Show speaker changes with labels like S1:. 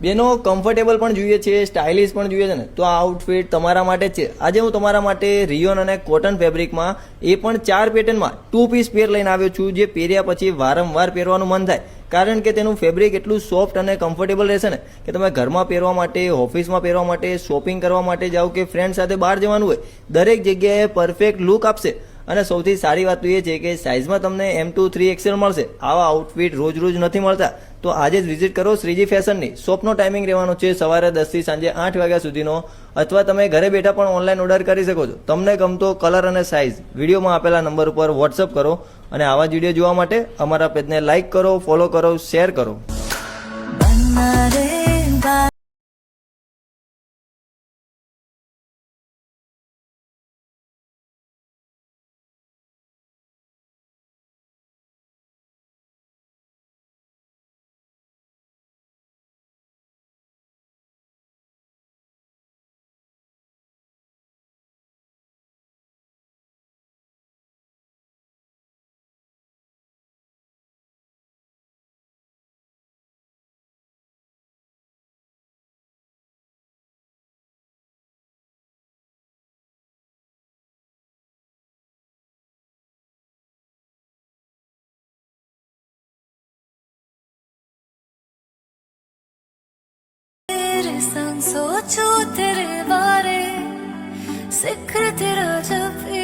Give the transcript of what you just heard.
S1: બેનો કમ્ફર્ટેબલ પણ જોઈએ છે, સ્ટાઇલિશ પણ જોઈએ છે ને, તો આ આઉટફિટ તમારા માટે જ છે. આજે હું તમારા માટે રિયોન અને કોટન ફેબ્રિકમાં એ પણ 4 પેટર્નમાં 2 પીસ પેર લઈને આવ્યો છું, જે પહેર્યા પછી વારંવાર પહેરવાનું મન થાય. કારણ કે તેનું ફેબ્રિક એટલું સોફ્ટ અને કમ્ફર્ટેબલ રહેશે ને કે તમે ઘરમાં પહેરવા માટે, ઓફિસમાં પહેરવા માટે, શોપિંગ કરવા માટે જાઓ કે ફ્રેન્ડ સાથે બહાર જવાનું હોય, દરેક જગ્યાએ પરફેક્ટ લુક આપશે. અને સૌથી સારી વાત તો એ છે કે સાઇઝમાં તમને M2 3XL મળશે. આવા આઉટફિટ રોજ રોજ નથી મળતા. તો આજે જ વિઝિટ કરો શ્રીજી ફેશનની. શોપનો ટાઈમિંગ રહેવાનો છે સવારે 10 થી સાંજે 8 વાગ્યા સુધીનો, અથવા તમે ઘરે બેઠા પણ ઓનલાઈન ઓર્ડર કરી શકો છો. તમને ગમતો કલર અને સાઇઝ વિડીયોમાં આપેલા નંબર ઉપર વોટ્સઅપ કરો. અને આવા જ વિડીયો જોવા માટે અમારા પેજને લાઇક કરો, ફોલો કરો, શેર કરો.
S2: तेरे संग सोचूं तेरे बारे, जिक्र तेरा जब भी